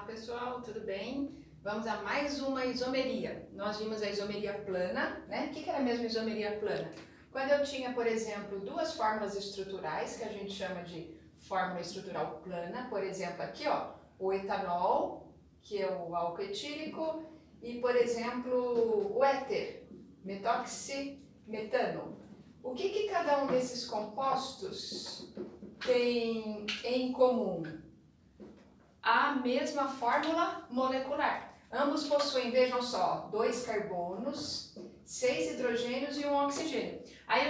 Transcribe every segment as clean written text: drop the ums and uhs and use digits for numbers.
pessoal, tudo bem? Vamos a mais uma isomeria. Nós vimos a isomeria plana, né? O que era mesmo isomeria plana? Quando eu tinha, por exemplo, duas fórmulas estruturais, que a gente chama de fórmula estrutural plana, por exemplo, aqui ó, o etanol, que é o álcool etílico, e por exemplo, o éter, metoximetano. O que cada um desses compostos tem em comum? A mesma fórmula molecular. Ambos possuem, vejam só, 2 carbonos, 6 hidrogênios e 1 oxigênio. Aí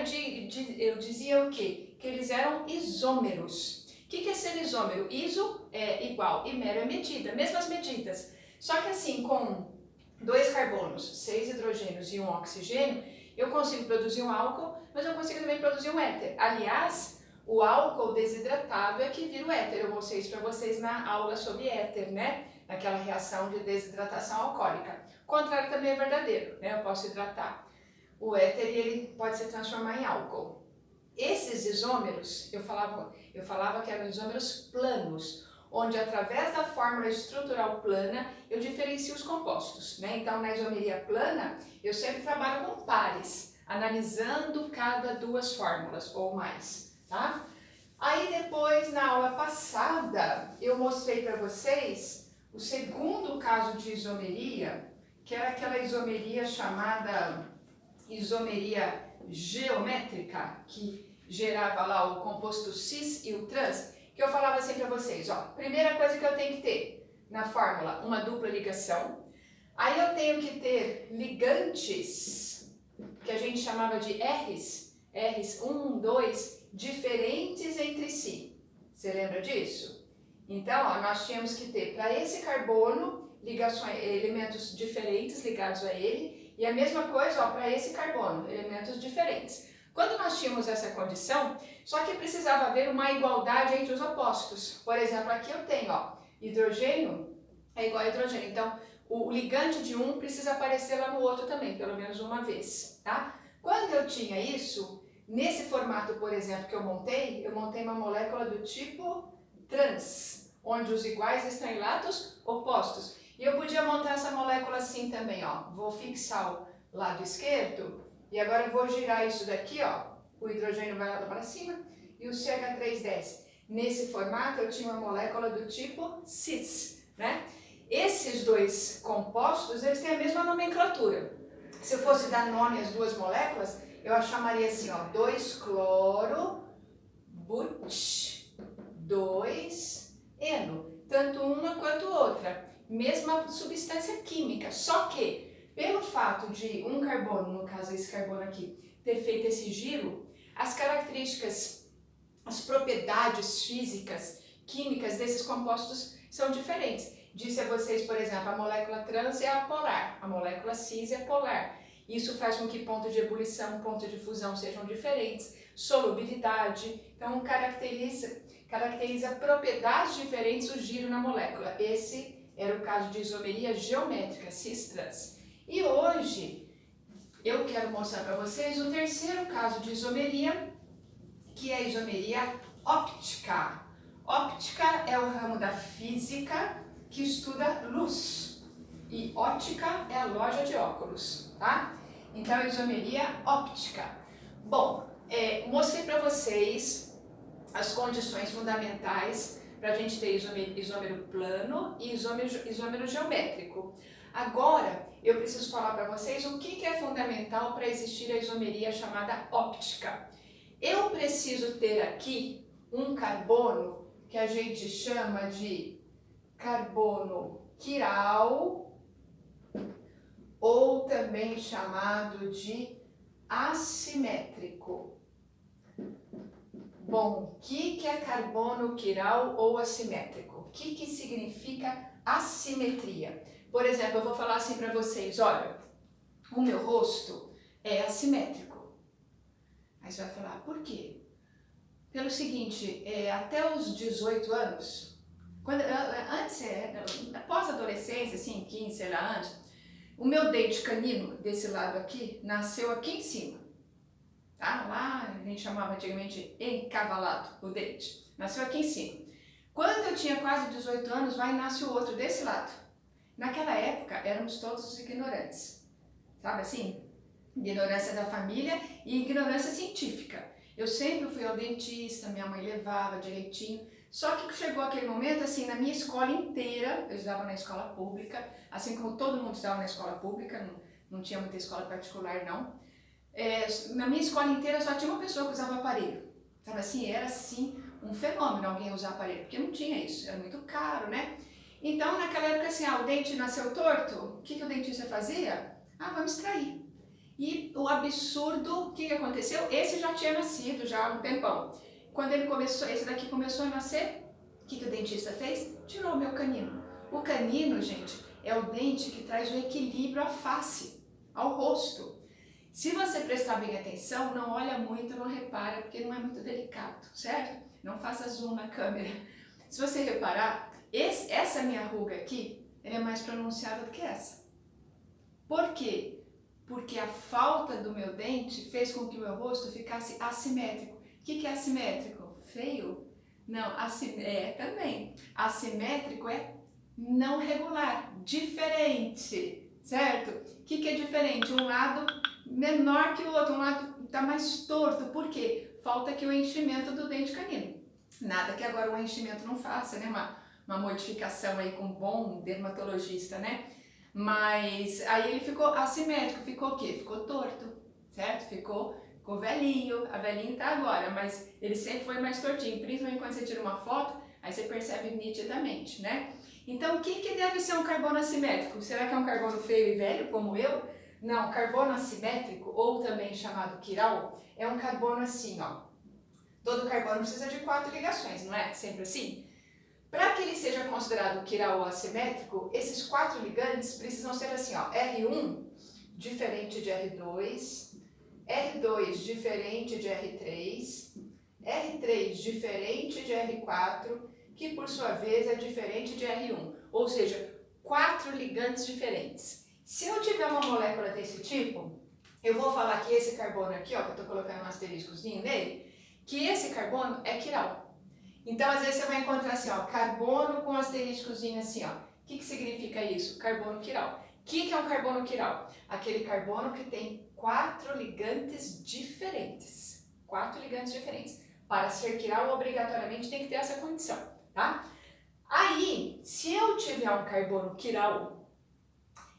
eu dizia o quê? Que eles eram isômeros. O que é ser isômero? Iso é igual e mero é medida, mesmas medidas. Só que assim, com 2 carbonos, 6 hidrogênios e 1 oxigênio, eu consigo produzir um álcool, mas eu consigo também produzir um éter. Aliás, o álcool desidratado é que vira o éter. Eu mostrei isso para vocês na aula sobre éter, né? Naquela reação de desidratação alcoólica. O contrário também é verdadeiro, né? Eu posso hidratar o éter e ele pode se transformar em álcool. Esses isômeros, eu falava que eram isômeros planos, onde através da fórmula estrutural plana eu diferencio os compostos, né? Então na isomeria plana eu sempre trabalho com pares, analisando cada duas fórmulas ou mais. Tá? Aí depois, na aula passada, eu mostrei para vocês o segundo caso de isomeria, que era aquela isomeria chamada isomeria geométrica, que gerava lá o composto cis e o trans, que eu falava assim para vocês, ó, primeira coisa que eu tenho que ter na fórmula, uma dupla ligação, aí eu tenho que ter ligantes, que a gente chamava de R's, 1, 2, diferentes entre si. Você lembra disso? Então, ó, nós tínhamos que ter para esse carbono ligações, elementos diferentes ligados a ele, e a mesma coisa para esse carbono, elementos diferentes. Quando nós tínhamos essa condição, só que precisava haver uma igualdade entre os opostos. Por exemplo, aqui eu tenho ó, hidrogênio é igual a hidrogênio. Então, o ligante de um precisa aparecer lá no outro também, pelo menos uma vez. Tá? Quando eu tinha isso, nesse formato, por exemplo, que eu montei uma molécula do tipo trans, onde os iguais estão em lados opostos. E eu podia montar essa molécula assim também, ó. Vou fixar o lado esquerdo e agora eu vou girar isso daqui, ó. O hidrogênio vai lá para cima e o CH3 desce. Nesse formato eu tinha uma molécula do tipo cis, né? Esses dois compostos, eles têm a mesma nomenclatura. Se eu fosse dar nome às duas moléculas, eu a chamaria assim, ó, 2-cloro, but, 2-eno. Tanto uma quanto outra. Mesma substância química, só que, pelo fato de um carbono, no caso esse carbono aqui, ter feito esse giro, as características, as propriedades físicas, químicas desses compostos são diferentes. Disse a vocês, por exemplo, a molécula trans é apolar, a molécula cis é polar. Isso faz com que ponto de ebulição, ponto de fusão sejam diferentes, solubilidade, então caracteriza propriedades diferentes o giro na molécula. Esse era o caso de isomeria geométrica, cis-trans. E hoje eu quero mostrar para vocês o terceiro caso de isomeria, que é a isomeria óptica. Óptica é o ramo da física que estuda luz e ótica é a loja de óculos, tá? Então, isomeria óptica. Bom, mostrei para vocês as condições fundamentais para a gente ter isômero plano e isômero geométrico. Agora, eu preciso falar para vocês o que é fundamental para existir a isomeria chamada óptica. Eu preciso ter aqui um carbono que a gente chama de carbono quiral, ou também chamado de assimétrico. Bom, o que é carbono quiral ou assimétrico? O que significa assimetria? Por exemplo, eu vou falar assim para vocês, olha, o meu rosto é assimétrico. Aí você vai falar, por quê? Pelo seguinte, até os 18 anos, após a adolescência, assim, 15, sei lá, antes, o meu dente canino desse lado aqui nasceu aqui em cima. Tá? Lá a gente chamava antigamente encavalado o dente. Nasceu aqui em cima. Quando eu tinha quase 18 anos, vai e nasce o outro desse lado. Naquela época, éramos todos ignorantes, sabe assim? Ignorância da família e ignorância científica. Eu sempre fui ao dentista, minha mãe levava direitinho. Só que chegou aquele momento, assim, na minha escola inteira, eu estudava na escola pública, assim como todo mundo estudava na escola pública, não tinha muita escola particular, não. Na minha escola inteira só tinha uma pessoa que usava aparelho. Sabe assim, era assim um fenômeno alguém usar aparelho, porque não tinha isso, era muito caro, né? Então, naquela época, assim, o dente nasceu torto, o que o dentista fazia? Vamos extrair. E o absurdo, o que aconteceu? Esse já tinha nascido já há um tempão. Quando ele começou, esse daqui começou a nascer, o que o dentista fez? Tirou o meu canino. O canino, gente, é o dente que traz o equilíbrio à face, ao rosto. Se você prestar bem atenção, não olha muito, não repara, porque não é muito delicado, certo? Não faça zoom na câmera. Se você reparar, essa minha ruga aqui, ela é mais pronunciada do que essa. Por quê? Porque a falta do meu dente fez com que o meu rosto ficasse assimétrico. O que é assimétrico? Feio? Não, também. Assimétrico é não regular, diferente, certo? O que é diferente? Um lado menor que o outro, um lado está mais torto. Por quê? Falta aqui o enchimento do dente canino. Nada que agora o enchimento não faça, né? Uma modificação aí com um bom dermatologista, né? Mas aí ele ficou assimétrico, ficou o quê? Ficou torto, certo? Ficou velhinho, a velhinha tá agora, mas ele sempre foi mais tortinho, principalmente quando você tira uma foto, aí você percebe nitidamente, né? Então o que deve ser um carbono assimétrico? Será que é um carbono feio e velho, como eu? Não, carbono assimétrico, ou também chamado quiral, é um carbono assim, ó. Todo carbono precisa de 4 ligações, não é? Sempre assim? Para que ele seja considerado quiral ou assimétrico, esses 4 ligantes precisam ser assim, ó, R1 diferente de R2, R2 diferente de R3, R3 diferente de R4, que por sua vez é diferente de R1, ou seja, 4 ligantes diferentes. Se eu tiver uma molécula desse tipo, eu vou falar que esse carbono aqui, ó, que eu estou colocando um asteriscozinho nele, que esse carbono é quiral. Então, às vezes você vai encontrar assim, ó, carbono com asteriscozinho assim, ó. O que significa isso? Carbono quiral. O que é um carbono quiral? Aquele carbono que tem 4 ligantes diferentes. 4 ligantes diferentes. Para ser quiral, obrigatoriamente tem que ter essa condição, tá? Aí, se eu tiver um carbono quiral,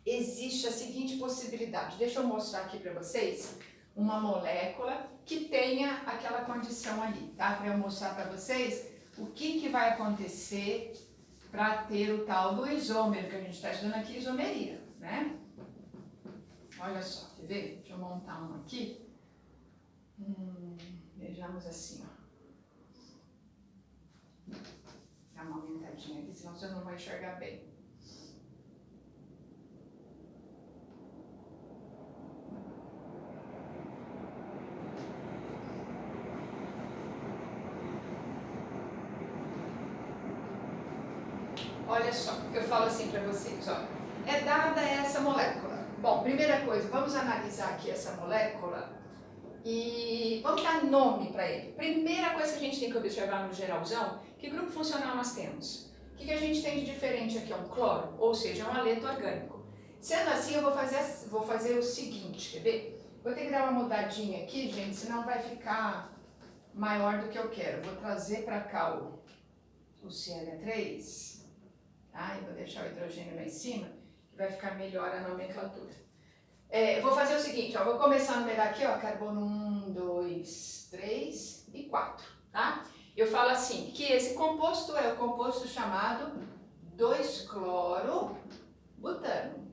existe a seguinte possibilidade. Deixa eu mostrar aqui para vocês uma molécula que tenha aquela condição ali, tá? Para eu mostrar para vocês o que vai acontecer para ter o tal do isômero, que a gente está estudando aqui, isomeria, né? Olha só, quer ver? Deixa eu montar um aqui. Vejamos assim, ó. Dá uma aumentadinha aqui, senão você não vai enxergar bem. Olha só, eu falo assim para vocês, ó. É dada essa molécula. Bom, primeira coisa, vamos analisar aqui essa molécula e vamos dar nome para ele. Primeira coisa que a gente tem que observar no geralzão, que grupo funcional nós temos? O que a gente tem de diferente aqui? É um cloro, ou seja, um haleto orgânico. Sendo assim, eu vou fazer o seguinte, quer ver? Vou ter que dar uma mudadinha aqui, gente, senão vai ficar maior do que eu quero. Vou trazer para cá o CH3. E vou deixar o hidrogênio lá em cima, que vai ficar melhor a nomenclatura. Vou fazer o seguinte, ó, vou começar a numerar aqui, ó, carbono 1, 2, 3 e 4, tá? Eu falo assim, que esse composto é o composto chamado 2-clorobutano.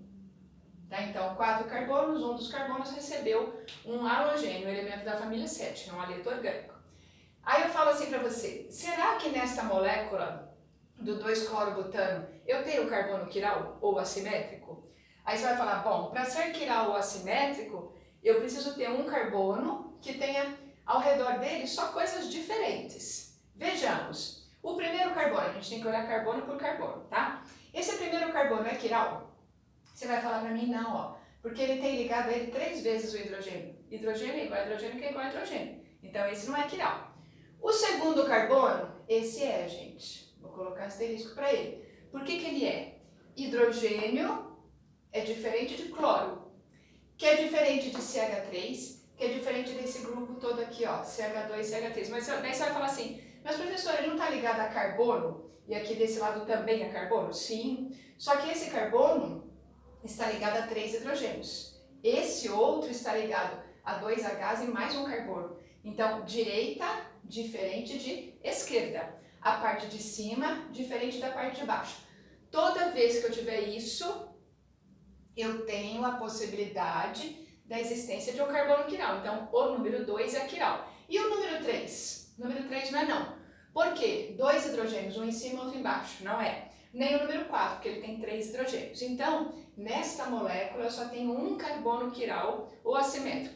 Tá? Então, 4 carbonos, um dos carbonos recebeu um halogênio, um elemento da família 7, que é um haleto orgânico. Aí eu falo assim para você, será que nesta molécula do 2-clorobutano, eu tenho carbono quiral ou assimétrico? Aí você vai falar, bom, para ser quiral ou assimétrico, eu preciso ter um carbono que tenha ao redor dele só coisas diferentes. Vejamos, o primeiro carbono, a gente tem que olhar carbono por carbono, tá? Esse primeiro carbono é quiral? Você vai falar para mim, não, ó, porque ele tem ligado a ele 3 vezes o hidrogênio. Hidrogênio é igual a hidrogênio, que é igual a hidrogênio. Então esse não é quiral. O segundo carbono, esse é, gente. Vou colocar asterisco para ele. Por que ele é? Hidrogênio é diferente de cloro, que é diferente de CH3, que é diferente desse grupo todo aqui, ó, CH2 e CH3. Mas daí você vai falar assim, mas professor, ele não está ligado a carbono? E aqui desse lado também é carbono? Sim, só que esse carbono está ligado a 3 hidrogênios. Esse outro está ligado a 2 Hs e mais um carbono. Então, direita diferente de esquerda. A parte de cima diferente da parte de baixo. Toda vez que eu tiver isso, eu tenho a possibilidade da existência de um carbono quiral. Então, o número 2 é quiral. E o número 3? O número 3 não é não. Por quê? 2 hidrogênios, um em cima e outro embaixo. Não é. Nem o número 4, porque ele tem 3 hidrogênios. Então, nesta molécula, eu só tenho um carbono quiral ou assimétrico.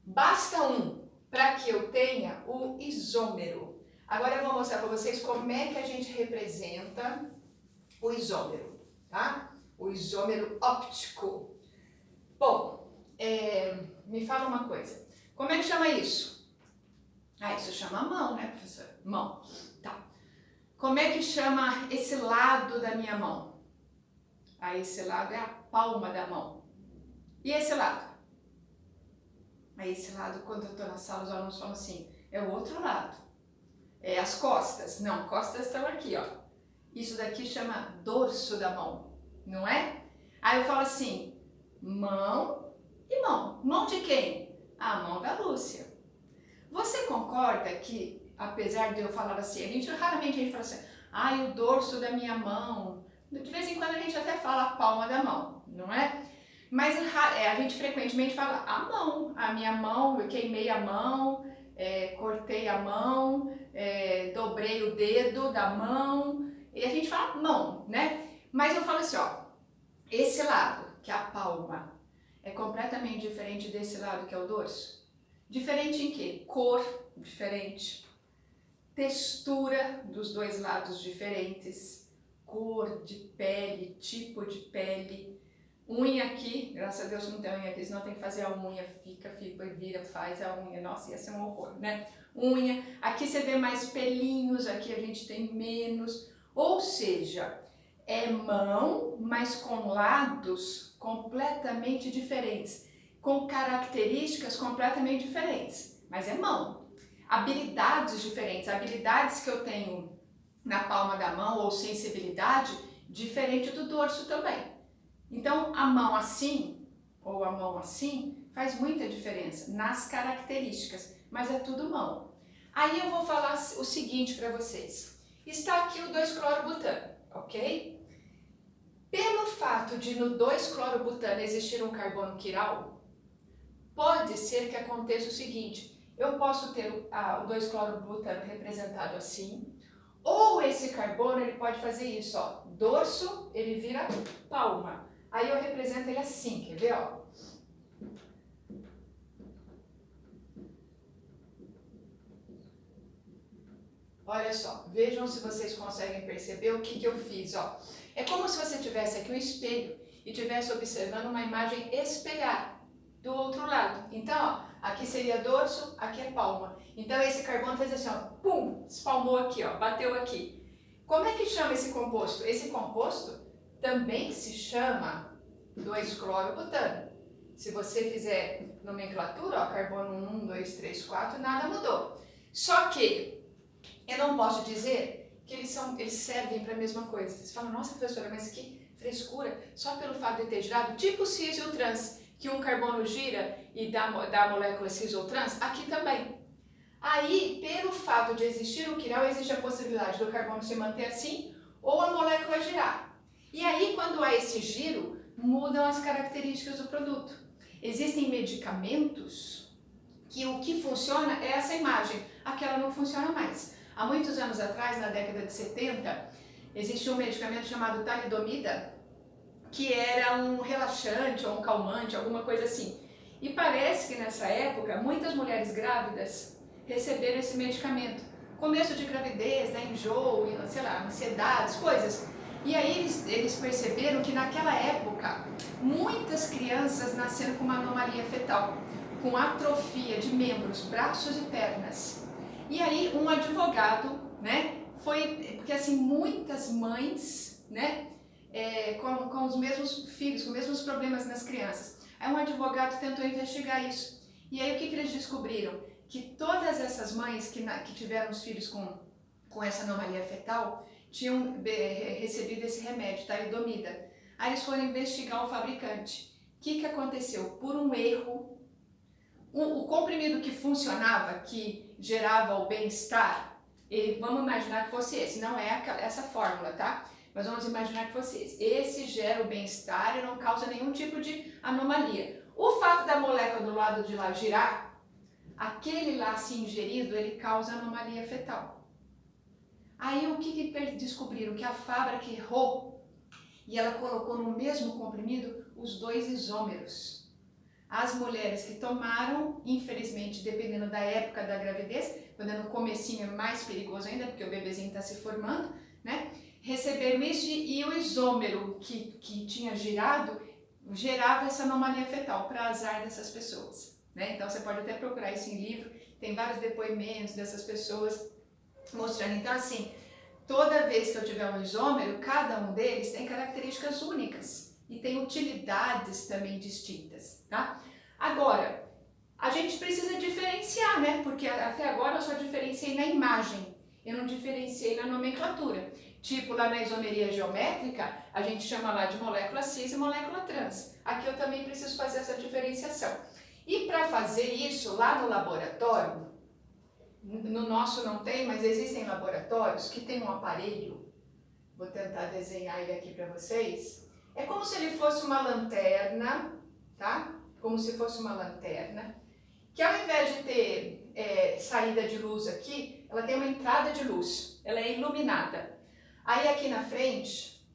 Basta um para que eu tenha o isômero. Agora eu vou mostrar para vocês como é que a gente representa o isômero, tá? O isômero óptico. Bom, me fala uma coisa. Como é que chama isso? Ah, isso chama mão, né, professor? Mão. Tá. Como é que chama esse lado da minha mão? Ah, esse lado é a palma da mão. E esse lado? Aí esse lado, quando eu estou na sala, os alunos falam assim, é o outro lado. É as costas. Não, costas estão aqui, ó. Isso daqui chama dorso da mão, não é? Aí eu falo assim, mão e mão. Mão de quem? A mão da Lúcia. Você concorda que, apesar de eu falar assim, raramente a gente fala assim, o dorso da minha mão. De vez em quando a gente até fala a palma da mão, não é? Mas a gente frequentemente fala a mão, a minha mão, eu queimei a mão, cortei a mão, dobrei o dedo da mão, e a gente fala mão, né? Mas eu falo assim, ó, esse lado, que é a palma, é completamente diferente desse lado que é o dorso. Diferente em quê? Cor diferente, textura dos dois lados diferentes, cor de pele, tipo de pele, unha aqui, graças a Deus não tem unha aqui, senão tem que fazer a unha, fica, vira, faz a unha, nossa, ia ser um horror, né? Unha, aqui você vê mais pelinhos, aqui a gente tem menos, ou seja, é mão, mas com lados completamente diferentes, com características completamente diferentes, mas é mão. Habilidades diferentes, habilidades que eu tenho na palma da mão ou sensibilidade, diferente do dorso também. Então, a mão assim, ou a mão assim, faz muita diferença nas características, mas é tudo mão. Aí eu vou falar o seguinte para vocês. Está aqui o 2-clorobutano, ok? Pelo fato de no 2-clorobutano existir um carbono quiral, pode ser que aconteça o seguinte, eu posso ter o 2-clorobutano representado assim, ou esse carbono ele pode fazer isso, ó, dorso ele vira palma. Aí eu represento ele assim, quer ver, ó? Olha só, vejam se vocês conseguem perceber o que eu fiz, ó. É como se você tivesse aqui um espelho e estivesse observando uma imagem espelhar do outro lado. Então, ó, aqui seria dorso, aqui é palma. Então esse carbono fez assim, ó, pum, espalmou aqui, ó, bateu aqui. Como é que chama esse composto? Esse composto também se chama 2-clorobutano. Se você fizer nomenclatura, ó, carbono 1, 2, 3, 4, nada mudou. Só que eu não posso dizer que eles servem para a mesma coisa. Vocês falam, nossa professora, mas que frescura, só pelo fato de ter girado, tipo cis e o trans, que um carbono gira e dá a molécula cis ou trans, aqui também. Aí, pelo fato de existir o quiral, existe a possibilidade do carbono se manter assim ou a molécula girar. E aí, quando há esse giro, mudam as características do produto. Existem medicamentos que o que funciona é essa imagem, aquela não funciona mais. Há muitos anos atrás, na década de 70, existia um medicamento chamado talidomida, que era um relaxante ou um calmante, alguma coisa assim. E parece que nessa época, muitas mulheres grávidas receberam esse medicamento. Começo de gravidez, né, enjoo, sei lá, ansiedades, coisas. E aí eles perceberam que naquela época, muitas crianças nasceram com uma anomalia fetal, com atrofia de membros, braços e pernas. E aí um advogado, né, foi porque assim muitas mães, né, com os mesmos filhos, com os mesmos problemas nas crianças. Aí um advogado tentou investigar isso. E aí o que eles descobriram? Que todas essas mães que tiveram os filhos com essa anomalia fetal tinham recebido esse remédio, talidomida. Aí eles foram investigar o fabricante. O que aconteceu? Por um erro, o comprimido que funcionava, que gerava o bem-estar, vamos imaginar que fosse esse, não é essa fórmula, tá? Mas vamos imaginar que fosse esse. Esse gera o bem-estar e não causa nenhum tipo de anomalia. O fato da molécula do lado de lá girar, aquele lá se ingerido, ele causa anomalia fetal. Aí o que descobriram? Que a fábrica errou e ela colocou no mesmo comprimido os dois isômeros. As mulheres que tomaram, infelizmente, dependendo da época da gravidez, quando é no comecinho é mais perigoso ainda, porque o bebezinho está se formando, né? Receberam isso e o isômero que tinha girado gerava essa anomalia fetal, para azar dessas pessoas, né? Então você pode até procurar isso em livro, tem vários depoimentos dessas pessoas mostrando. Então assim, toda vez que eu tiver um isômero, cada um deles tem características únicas e tem utilidades também distintas, tá? Agora, a gente precisa diferenciar, né? Porque até agora eu só diferenciei na imagem, eu não diferenciei na nomenclatura. Tipo, lá na isomeria geométrica, a gente chama lá de molécula cis e molécula trans. Aqui eu também preciso fazer essa diferenciação. E para fazer isso, lá no laboratório, no nosso não tem, mas existem laboratórios que tem um aparelho, vou tentar desenhar ele aqui para vocês. É como se ele fosse uma lanterna, tá? Como se fosse uma lanterna, que ao invés de ter saída de luz aqui, ela tem uma entrada de luz, ela é iluminada. Aí aqui na frente,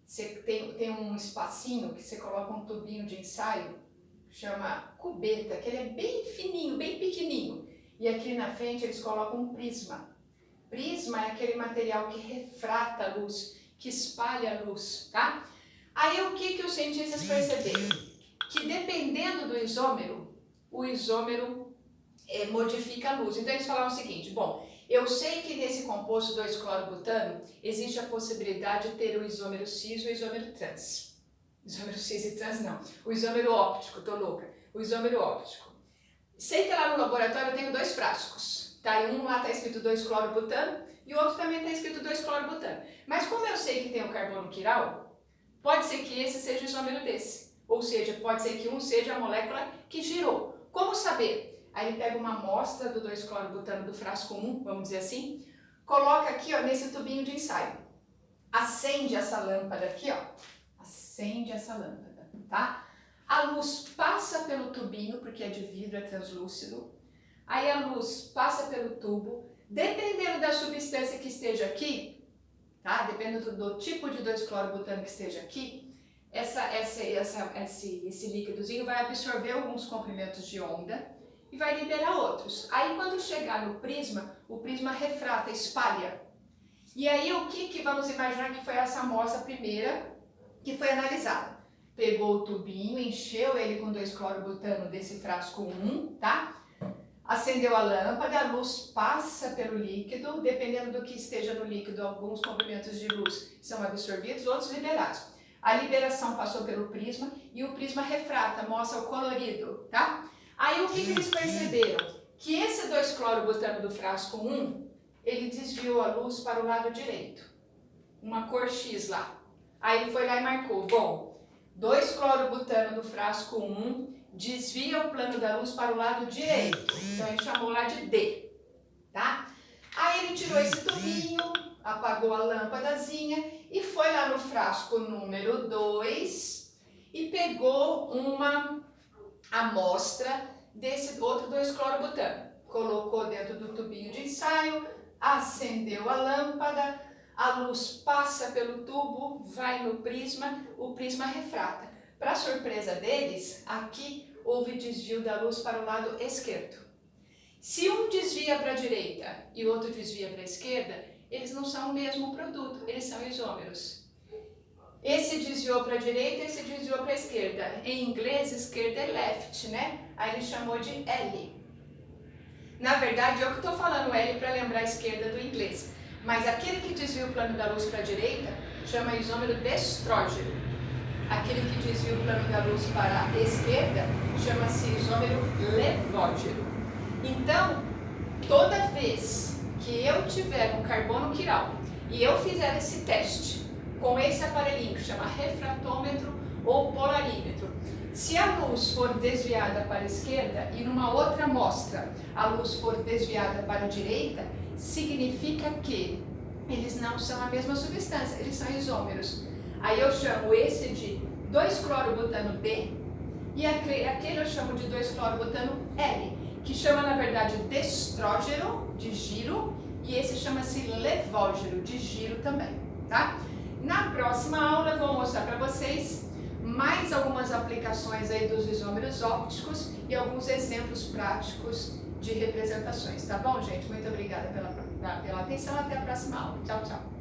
você tem um espacinho que você coloca um tubinho de ensaio, chama cubeta, que ele é bem fininho, bem pequenininho. E aqui na frente eles colocam um prisma. Prisma é aquele material que refrata a luz, que espalha a luz, tá? Aí o que os cientistas perceberam? Que dependendo do isômero, o isômero modifica a luz. Então eles falaram o seguinte, bom, eu sei que nesse composto 2-clorobutano existe a possibilidade de ter o isômero cis e o isômero trans. Isômero cis e trans não, o isômero óptico, tô louca, o isômero óptico. Sei que lá no laboratório eu tenho 2 frascos, tá? E um lá está escrito 2-clorobutano e o outro também está escrito 2-clorobutano. Mas como eu sei que tem o carbono quiral, pode ser que esse seja o isômero desse. Ou seja, pode ser que um seja a molécula que girou. Como saber? Aí ele pega uma amostra do 2-clorobutano do frasco 1, vamos dizer assim, coloca aqui, ó, nesse tubinho de ensaio. Acende essa lâmpada aqui, ó. Acende essa lâmpada, tá? A luz passa pelo tubinho, porque é de vidro, é translúcido. Aí a luz passa pelo tubo. Dependendo da substância que esteja aqui, tá? Dependendo do tipo de 2-clorobutano que esteja aqui, esse líquidozinho vai absorver alguns comprimentos de onda e vai liberar outros. Aí quando chegar no prisma, o prisma refrata, espalha. E aí o que vamos imaginar que foi essa amostra primeira que foi analisada? Pegou o tubinho, encheu ele com 2-clorobutano desse frasco 1, tá? Acendeu a lâmpada, a luz passa pelo líquido, dependendo do que esteja no líquido, alguns comprimentos de luz são absorvidos, outros liberados. A liberação passou pelo prisma e o prisma refrata, mostra o colorido, tá? Aí o que eles perceberam? Que esse 2-clorobutano do frasco 1, ele desviou a luz para o lado direito. Uma cor X lá. Aí ele foi lá e marcou, bom, 2-clorobutano do frasco 1 desvia o plano da luz para o lado direito. Então ele chamou lá de D, tá? Aí ele tirou esse tubinho, apagou a lâmpadazinha e foi lá no frasco número 2 e pegou uma amostra desse outro 2-clorobutano. Colocou dentro do tubinho de ensaio, acendeu a lâmpada, a luz passa pelo tubo, vai no prisma, o prisma refrata. Para surpresa deles, aqui houve desvio da luz para o lado esquerdo. Se um desvia para a direita e o outro desvia para a esquerda, eles não são o mesmo produto, eles são isômeros. Esse desviou para a direita, esse desviou para a esquerda. Em inglês, esquerda é left, né? Aí ele chamou de L. Na verdade, eu que estou falando L para lembrar a esquerda do inglês. Mas aquele que desvia o plano da luz para a direita chama isômero destrógeno. Aquele que desvia o plano da luz para a esquerda chama-se isômero levógeno. Então, toda vez que eu tiver um carbono quiral e eu fizer esse teste com esse aparelhinho que chama refratômetro ou polarímetro, se a luz for desviada para a esquerda e numa outra amostra a luz for desviada para a direita, significa que eles não são a mesma substância, eles são isômeros. Aí eu chamo esse de 2-clorobutano D e aquele eu chamo de 2-clorobutano L, que chama na verdade destrógeno, de giro, e esse chama-se levógeno, de giro também, tá? Na próxima aula eu vou mostrar para vocês mais algumas aplicações aí dos isômeros ópticos e alguns exemplos práticos de representações, tá bom, gente? Muito obrigada pela atenção, até a próxima aula. Tchau, tchau!